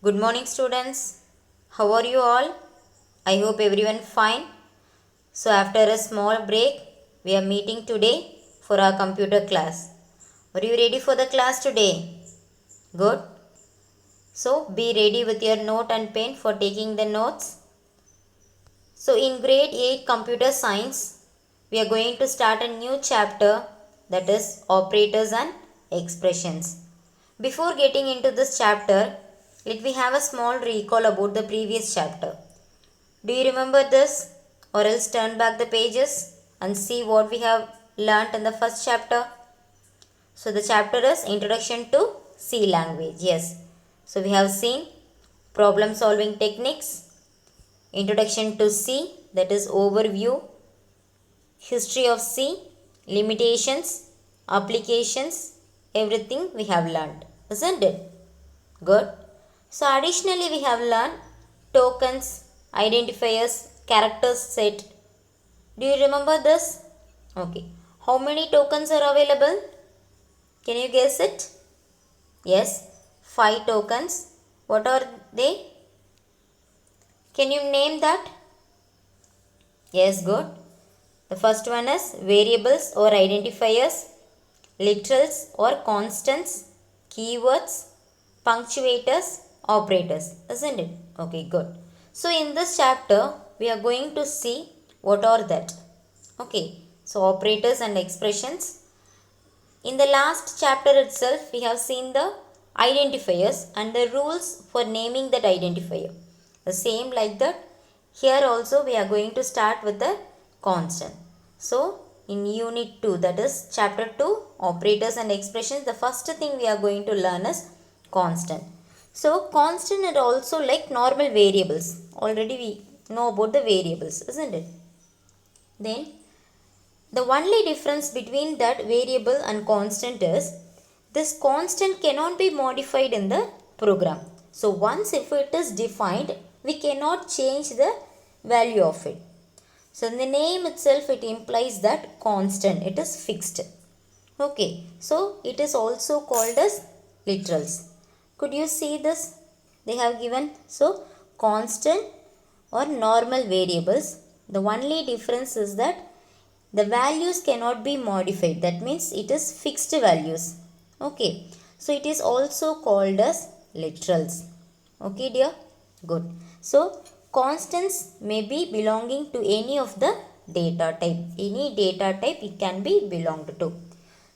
Good morning, students. How are you all? I hope everyone fine. So after a small break, we are meeting today for our computer class. Are you ready for the class today? Good. So be ready with your note and pen for taking the notes. So in grade 8 computer science, we are going to start a new chapter, that is operators and expressions. Before getting into this chapter, let me have a small recall about the previous chapter. Do you remember this? Or else turn back the pages and see what we have learnt in the first chapter. So the chapter is Introduction to C language. Yes. So we have seen problem solving techniques, Introduction to C, that is overview, history of C, limitations, applications, everything we have learned, isn't it? Good. So additionally we have learned tokens, identifiers, characters set. Do you remember this? Okay. How many tokens are available? Can you guess it? Yes, 5 tokens. What are they? Can you name that? Yes, good. The first one is variables or identifiers, literals or constants, keywords, punctuators, operators, isn't it? Okay, good. So in this chapter, we are going to see what are that. Okay, so operators and expressions. In the last chapter itself, we have seen the identifiers and the rules for naming that identifier. The same like that, here also we are going to start with the constant. So, in unit 2, that is chapter 2, operators and expressions, the first thing we are going to learn is constant. So, constant are also like normal variables. Already we know about the variables, isn't it? Then, the only difference between that variable and constant is this constant cannot be modified in the program. So once if it is defined, we cannot change the value of it. So in the name itself it implies that constant, it is fixed. Okay, so it is also called as literals. Could you see this? They have given, so constant or normal variables. The only difference is that the values cannot be modified. That means it is fixed values. Okay. So it is also called as literals. Okay, dear? Good. So constants may be belonging to any of the data type. Any data type it can be belonged to.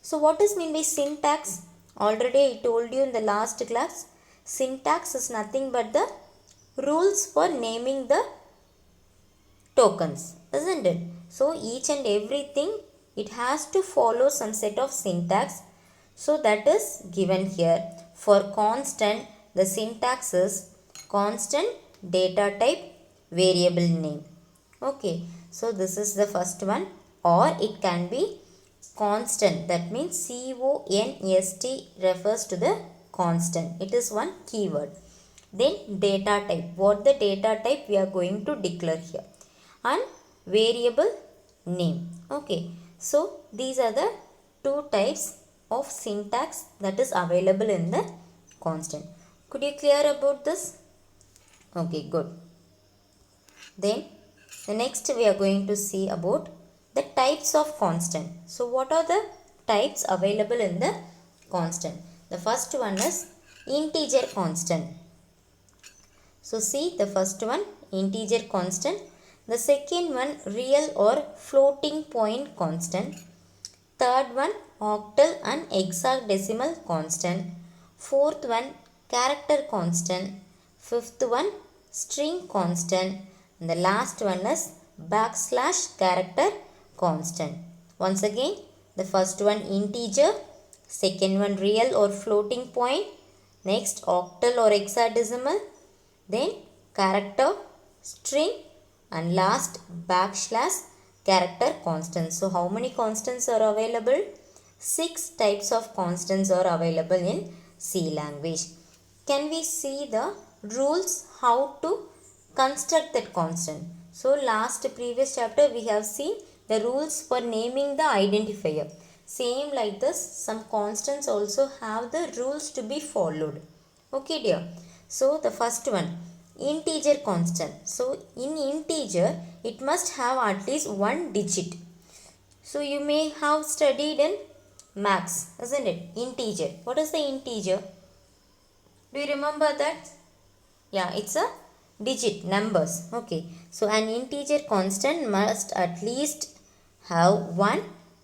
So what is mean by syntax? Already I told you in the last class. Syntax is nothing but the rules for naming the tokens, isn't it? So each and everything it has to follow some set of syntax. So that is given here. For constant, the syntax is constant data type variable name. Okay, so this is the first one, or it can be constant. That means const refers to the constant. It is one keyword. Then data type. What the data type we are going to declare here, and variable name. Okay, so these are the two types of syntax that is available in the constant. Could you clear about this? Okay, good. Then the next we are going to see about the types of constant. So what are the types available in the constant? The first one is integer constant. So see the first one, integer constant. The second one, real or floating point constant. Third one, octal and hexadecimal constant. Fourth one, character constant. Fifth one, string constant. And the last one is backslash character constant. Once again, the first one integer, second one real or floating point, next octal or hexadecimal, then character, string, and last backslash character constant. So how many constants are available? 6 types of constants are available in C language. Can we see the rules how to construct that constant? So last previous chapter we have seen the rules for naming the identifier. Same like this, some constants also have the rules to be followed. Okay, dear. So the first one, integer constant. So in integer it must have at least one digit. So you may have studied in maths, isn't it? Integer. What is the integer? Do you remember that? Yeah, it's a digit, numbers. Okay, so an integer constant must at least have one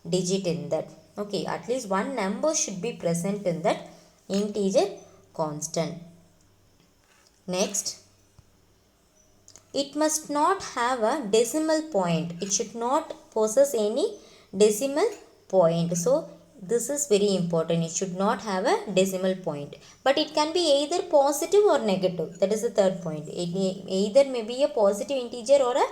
digit in that. Okay, at least one number should be present in that integer constant. Next, it must not have a decimal point. It should not possess any decimal point. So this is very important. It should not have a decimal point. But it can be either positive or negative. That is the third point. It either may be a positive integer or a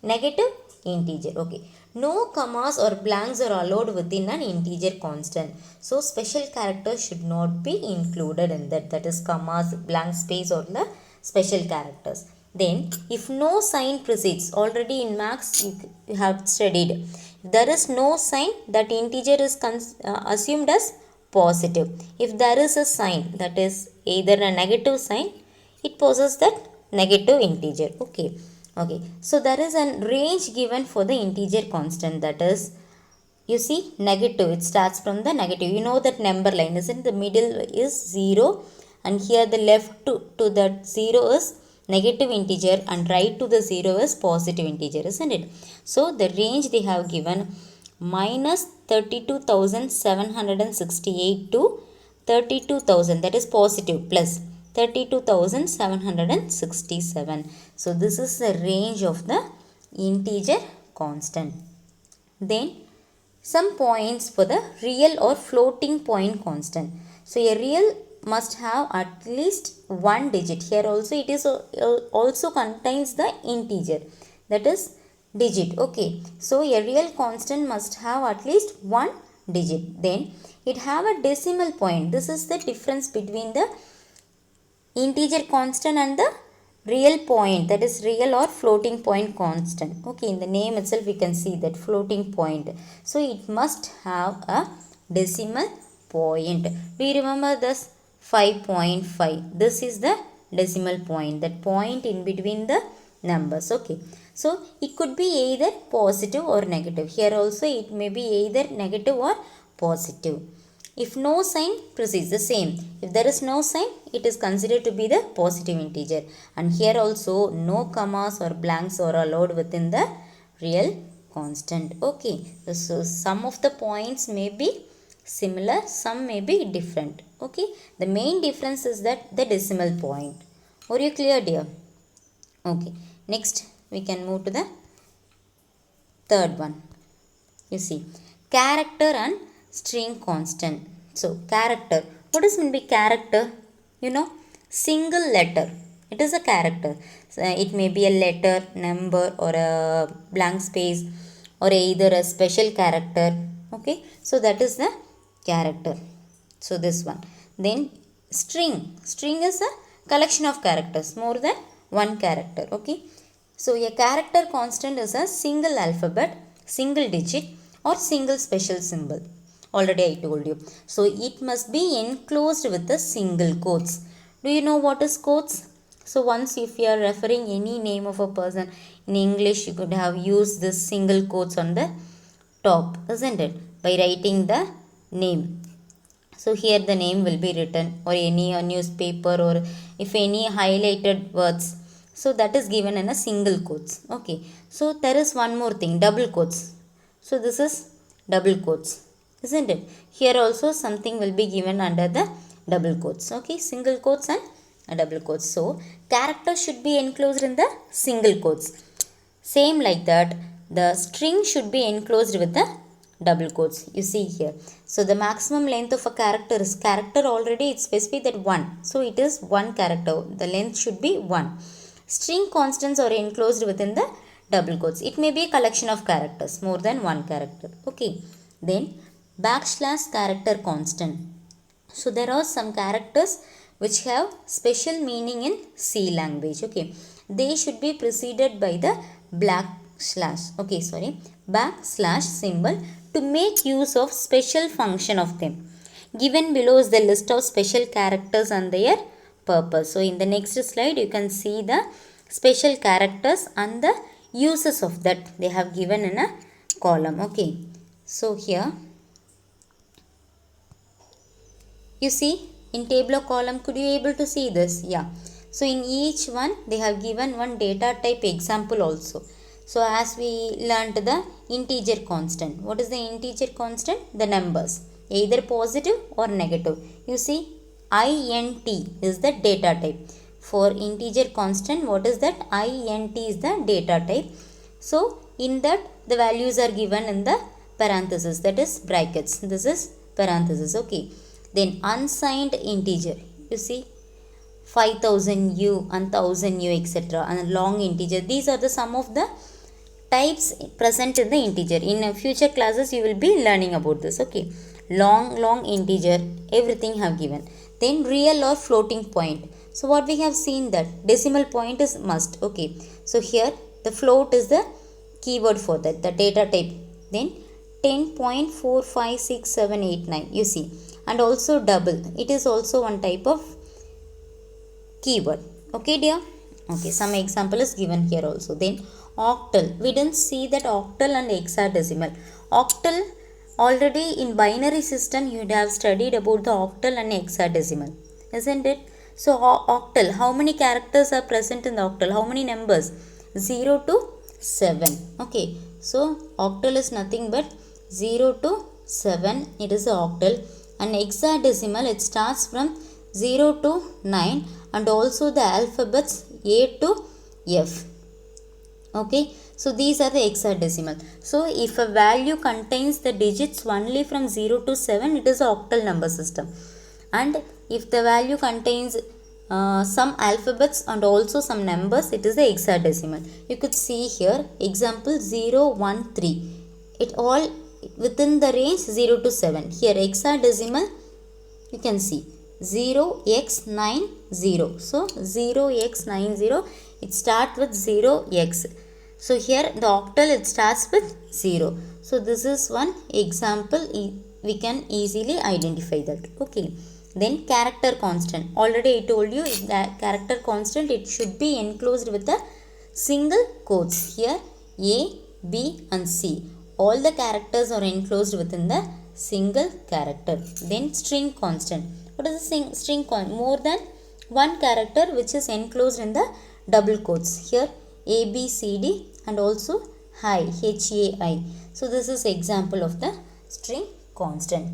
negative integer. Okay. No commas or blanks are allowed within an integer constant. So special characters should not be included in that. That is commas, blank space or the special characters. Then, if no sign precedes, already in maths you have studied, if there is no sign, that integer is assumed as positive. If there is a sign, that is either a negative sign, it possesses that negative integer. Okay. Okay. So there is a range given for the integer constant, that is, you see, negative, it starts from the negative. You know that number line, isn't the middle is 0, and here the left to that 0 is negative integer and right to the 0 is positive integer, isn't it? So the range they have given minus 32,768 to 32,000, that is positive, plus 32,767. So this is the range of the integer constant. Then some points for the real or floating point constant. So a real must have at least one digit. Here also it is also contains the integer, that is digit. Okay, so a real constant must have at least one digit. Then it have a decimal point. This is the difference between the integer constant and the real point, that is real or floating point constant. Okay, in the name itself we can see that floating point. So it must have a decimal point. Do you remember this 5.5? This is the decimal point, that point in between the numbers. Okay, so it could be either positive or negative. Here also it may be either negative or positive. If no sign precedes, the same. If there is no sign, it is considered to be the positive integer. And here also no commas or blanks are allowed within the real constant. Okay, so some of the points may be similar, some may be different. Okay, the main difference is that the decimal point. Are you clear, dear? Okay, next we can move to the third one. You see, character and string constant. So character, what does mean by character? You know, single letter, it is a character. So it may be a letter, number, or a blank space, or either a special character. Okay, so that is the character. So this one. Then string is a collection of characters, more than one character. Okay, so a character constant is a single alphabet, single digit, or single special symbol. Already I told you. So it must be enclosed with a single quotes. Do you know what is quotes? So once if you are referring any name of a person in English, you could have used this single quotes on the top, isn't it? By writing the name. So here the name will be written, or any newspaper, or if any highlighted words. So that is given in a single quotes. Okay. So there is one more thing, double quotes. So this is double quotes, isn't it? Here also something will be given under the double quotes. Okay, single quotes and a double quotes. So character should be enclosed in the single quotes. Same like that, the string should be enclosed with the double quotes. You see here. So the maximum length of a character is, character already it specifies that 1. So it is 1 character. The length should be 1. String constants are enclosed within the double quotes. It may be a collection of characters, more than 1 character. Okay. Then backslash character constant. So there are some characters which have special meaning in C language. Okay, they should be preceded by the backslash symbol to make use of special function of them. Given below is the list of special characters and their purpose. So in the next slide you can see the special characters and the uses of that they have given in a column. Okay, so here you see in table or column, could you able to see this? Yeah. So in each one they have given one data type example also. So as we learnt the integer constant. What is the integer constant? The numbers, either positive or negative. You see int is the data type. For integer constant, what is that? Int is the data type. So in that the values are given in the parenthesis, that is brackets. This is parenthesis. Okay. Then unsigned integer, you see 5000u and 1000u etc. and long integer. These are the some of the types present in the integer. In future classes you will be learning about this. Okay, long integer, everything have given. Then real or floating point. So what we have seen that decimal point is must. Okay, so here the float is the keyword for that, the data type. Then 10.456789, you see, and also double, it is also one type of keyword. Okay dear. Okay, some example is given here also. Then octal, we didn't see that octal and hexadecimal. Octal, already in binary system you would have studied about the octal and hexadecimal, isn't it? So octal, how many characters are present in the octal? How many numbers? 0 to 7. Okay, so octal is nothing but 0 to 7, it is a octal. And hexadecimal, it starts from 0 to 9 and also the alphabets A to F. Okay, so these are the hexadecimal. So if a value contains the digits only from 0 to 7, it is an octal number system. And if the value contains some alphabets and also some numbers, it is the hexadecimal. You could see here example 0, 1, 3. It all within the range 0 to 7. Here hexadecimal, you can see 0x90. So 0x90, it starts with 0x. So here the octal, it starts with 0. So this is one example, we can easily identify that. Okay, then character constant. Already I told you that character constant, it should be enclosed with a single quotes. Here A, B and C, all the characters are enclosed within the single character. Then string constant. What is the string constant? More than one character which is enclosed in the double quotes. Here A, B, C, D and also HAI, HAI. So this is example of the string constant.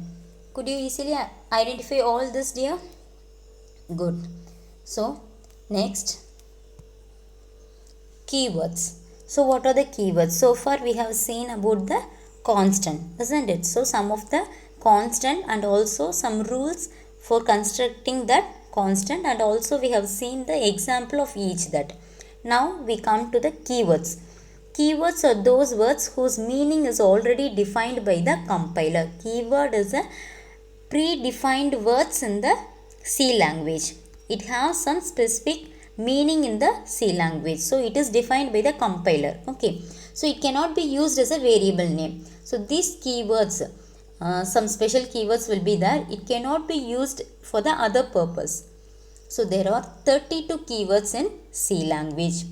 Could you easily identify all this, dear? Good. So next, keywords. So what are the keywords? So far we have seen about the constant, isn't it? So some of the constant and also some rules for constructing that constant, and also we have seen the example of each that. Now we come to the keywords. Keywords are those words whose meaning is already defined by the compiler. Keyword is a predefined words in the C language. It has some specific meaning in the C language. So it is defined by the compiler. Okay, so it cannot be used as a variable name. So these keywords, some special keywords will be there. It cannot be used for the other purpose. So there are 32 keywords in C language.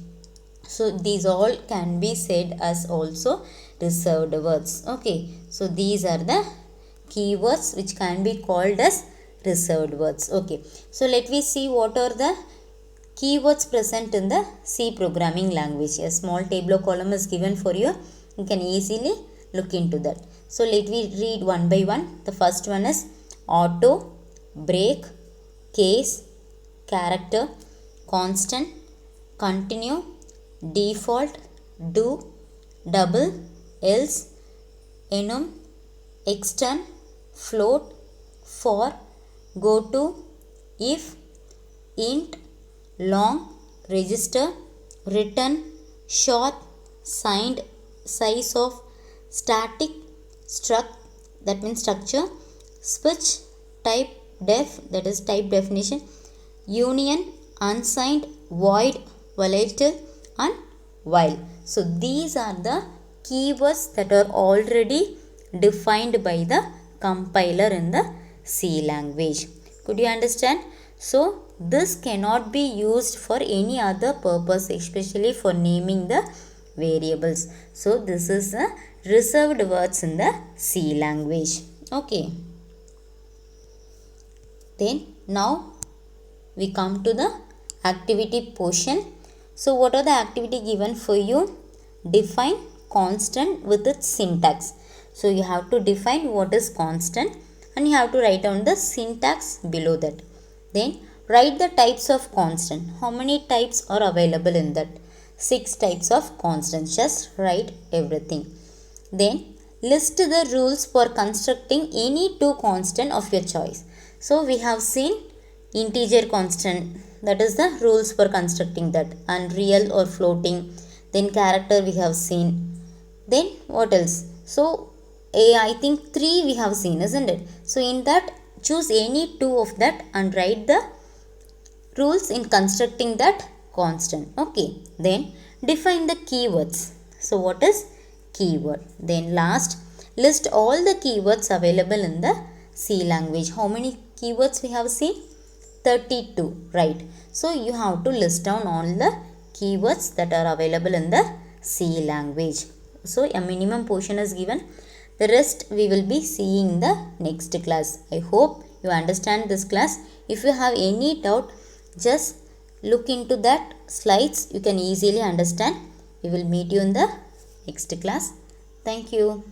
So these all can be said as also reserved words. Okay, so these are the keywords which can be called as reserved words. Okay, so let me see what are the keywords present in the C programming language. A small table or column is given for you. You can easily look into that. So let me read one by one. The first one is auto, break, case, character, constant, continue, default, do, double, else, enum, extern, float, for, goto, if, int, long, register, return, short, signed, size of, static, struct, that means structure, switch, type def, that is type definition, union, unsigned, void, volatile and while. So these are the keywords that are already defined by the compiler in the C language. Could you understand? So this cannot be used for any other purpose, especially for naming the variables. So this is the reserved words in the C language. Okay. Then now we come to the activity portion. So what are the activity given for you? Define constant with its syntax. So you have to define what is constant and you have to write down the syntax below that. Then write the types of constant. How many types are available in that? 6 types of constants. Just write everything. Then list the rules for constructing any two constant of your choice. So we have seen integer constant, that is the rules for constructing that, and real or floating. Then character we have seen. Then what else? So I think 3 we have seen, isn't it? So in that, choose any two of that and write the rules in constructing that constant. Okay. Then define the keywords. So what is keyword? Then last, list all the keywords available in the C language. How many keywords we have seen? 32, right? So you have to list down all the keywords that are available in the C language. So a minimum portion is given. The rest we will be seeing in the next class. I hope you understand this class. If you have any doubt, just look into that slides. You can easily understand. We will meet you in the next class. Thank you.